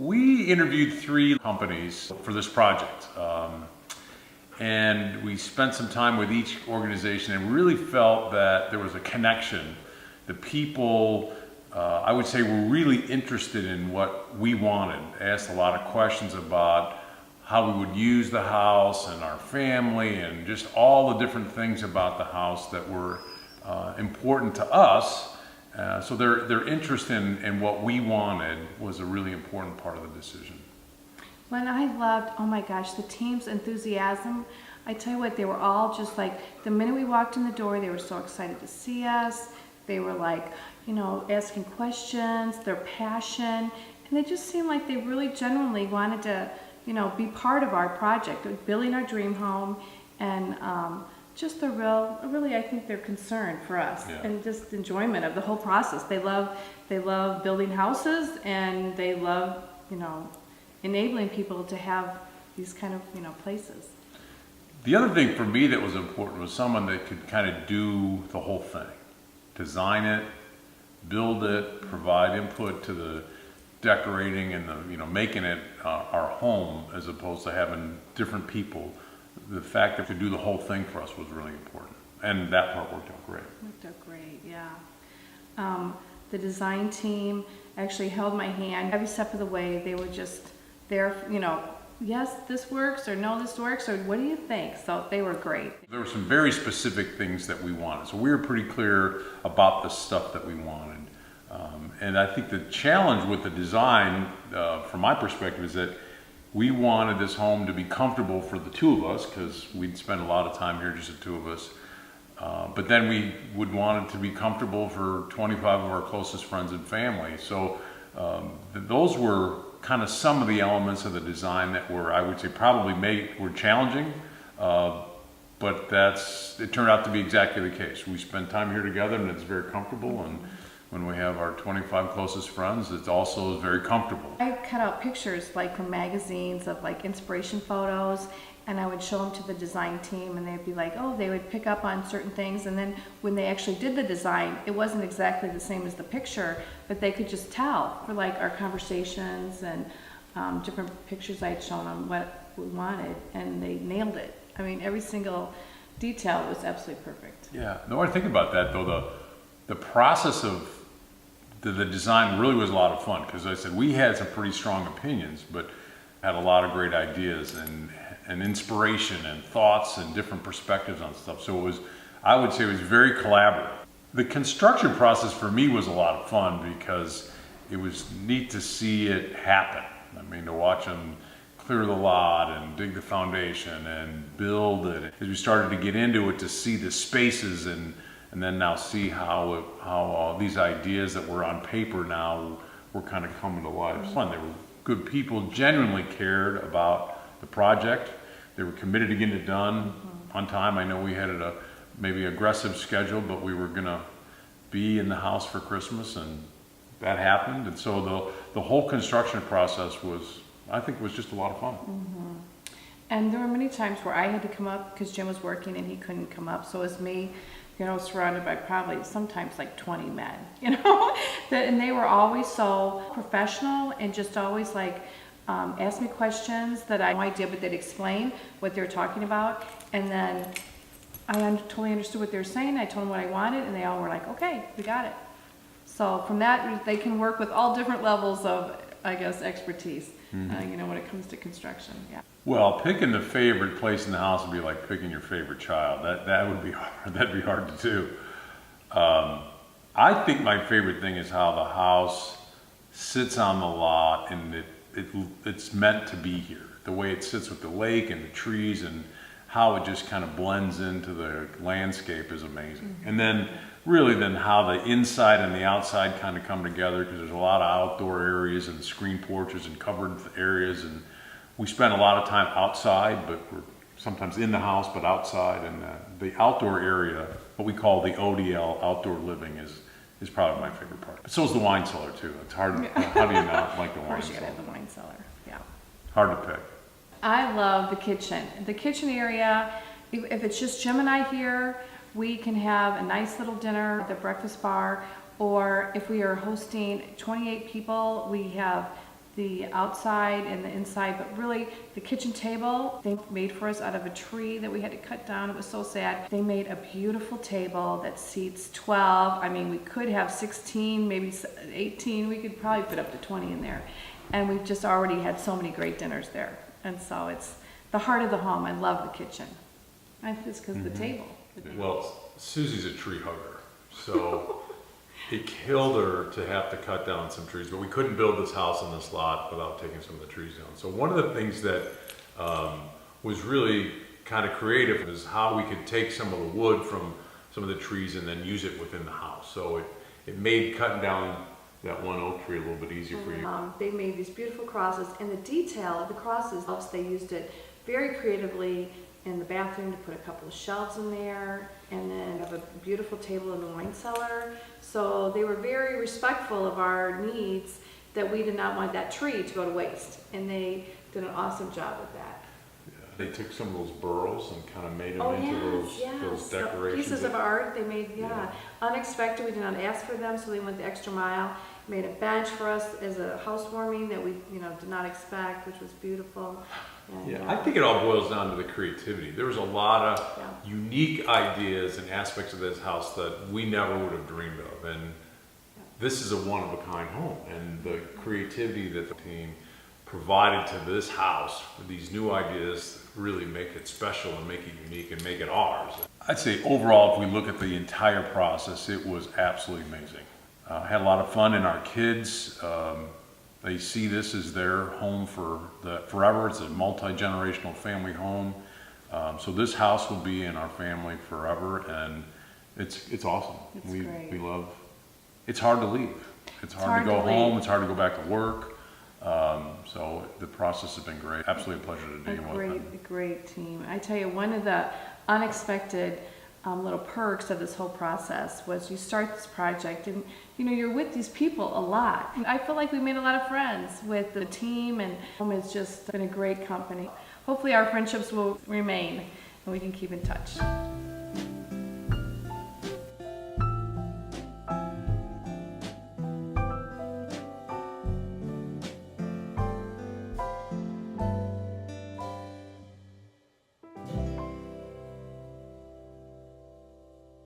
We interviewed 3 companies for this project, and we spent some time with each organization and really felt that there was a connection. The people, I would say, were really interested in what we wanted, asked a lot of questions about how we would use the house and our family and just all the different things about the house that were important to us. So their interest in what we wanted was a really important part of the decision. When I loved, oh my gosh, the team's enthusiasm. I tell you what, they were all just like, the minute we walked in the door, they were so excited to see us. They were like, you know, asking questions, their passion, and they just seemed like they really genuinely wanted to, you know, be part of our project, building our dream home, and just the really, I think their concern for us, Yeah. and just enjoyment of the whole process. They love building houses, and they love, you know, enabling people to have these kind of, you know, places. The other thing for me that was important was someone that could kind of do the whole thing. Design it, build it, provide input to the decorating and the, you know, making it our home, as opposed to having different people. The fact that to do the whole thing for us was really important, and that part worked out great. Worked out great, yeah. The design team actually held my hand every step of the way. They were just there, you know, yes, this works, or no, this works, or what do you think? So they were great. There were some very specific things that we wanted, so we were pretty clear about the stuff that we wanted. And I think the challenge with the design, from my perspective, is that we wanted this home to be comfortable for the 2 of us, because we'd spend a lot of time here, just the 2 of us. But then we would want it to be comfortable for 25 of our closest friends and family. So those were kind of some of the elements of the design that were, I would say, probably were challenging. But it turned out to be exactly the case. We spend time here together, and it's very comfortable. And when we have our 25 closest friends, it also is very comfortable. I cut out pictures like from magazines of like inspiration photos, and I would show them to the design team, and they'd be like, oh, they would pick up on certain things, and then when they actually did the design, it wasn't exactly the same as the picture, but they could just tell for like our conversations and different pictures I had shown them what we wanted, and they nailed it. I mean, every single detail was absolutely perfect. Yeah, the more I think about that though, the process of the design really was a lot of fun, because I said we had some pretty strong opinions, but had a lot of great ideas and inspiration and thoughts and different perspectives on stuff. So it was, I would say, it was very collaborative. The construction process for me was a lot of fun, because it was neat to see it happen. I mean, to watch them clear the lot and dig the foundation and build it. As we started to get into it, to see the spaces and then now see how these ideas that were on paper now were kind of coming to life. It was fun. They were good people, genuinely cared about the project. They were committed to getting it done on time. I know we had a maybe aggressive schedule, but we were gonna be in the house for Christmas, and that happened. And so the whole construction process was, I think, was just a lot of fun. Mm-hmm. And there were many times where I had to come up because Jim was working and he couldn't come up. So it was me, you know, surrounded by probably sometimes like 20 men, you know, and they were always so professional and just always like ask me questions that I had no idea, but they'd explain what they were talking about. And then I totally understood what they were saying. I told them what I wanted, and they all were like, okay, we got it. So from that, they can work with all different levels of, I guess, expertise, you know, when it comes to construction. Yeah. Well, picking the favorite place in the house would be like picking your favorite child. That would be hard. That'd be hard to do. I think my favorite thing is how the house sits on the lot, and it's meant to be here. The way it sits with the lake and the trees, and how it just kind of blends into the landscape is amazing. And then really then how the inside and the outside kind of come together, because there's a lot of outdoor areas and screen porches and covered areas, and we spend a lot of time outside, but we're sometimes in the house but outside. And the outdoor area, what we call the ODL, outdoor living, is probably my favorite part. But so is the wine cellar too. It's hard. How do you not like the wine cellar? Of course you gotta have the wine cellar. Yeah. Hard to pick. I love the kitchen. The kitchen area, if it's just Jim and I here, we can have a nice little dinner at the breakfast bar, or if we are hosting 28 people, we have the outside and the inside, but really the kitchen table they made for us out of a tree that we had to cut down. It was so sad. They made a beautiful table that seats 12. I mean, we could have 16, maybe 18. We could probably put up to 20 in there. And we've just already had so many great dinners there. And so it's the heart of the home. I love the kitchen. I think it's because of the table. Well, Susie's a tree hugger, so it killed her to have to cut down some trees, but we couldn't build this house on this lot without taking some of the trees down. So one of the things that was really kind of creative is how we could take some of the wood from some of the trees and then use it within the house. So it made cutting down that one oak tree a little bit easier for you. They made these beautiful crosses, and the detail of the crosses, they used it very creatively in the bathroom to put a couple of shelves in there, and then have a beautiful table in the wine cellar. So they were very respectful of our needs, that we did not want that tree to go to waste, and they did an awesome job with that. Yeah, they took some of those burls and kind of made them into those decorations. Pieces of art they made, unexpected. We did not ask for them, so they went the extra mile. Made a bench for us as a housewarming that we, did not expect, which was beautiful. And, I think it all boils down to the creativity. There was a lot of unique ideas and aspects of this house that we never would have dreamed of. And this is a one-of-a-kind home. And the creativity that the team provided to this house, these new ideas, really make it special and make it unique and make it ours. I'd say overall, if we look at the entire process, it was absolutely amazing. Had a lot of fun, and our kids, they see this as their home forever. It's a multi-generational family home. So this house will be in our family forever, and it's awesome. Great. We love. It's hard to leave. It's hard to go home. It's hard to go back to work. So the process has been great. Absolutely a pleasure to deal with them. A great team. I tell you, one of the unexpected little perks of this whole process was you start this project and you're with these people a lot. And I feel like we made a lot of friends with the team, and it's just been a great company. Hopefully our friendships will remain and we can keep in touch.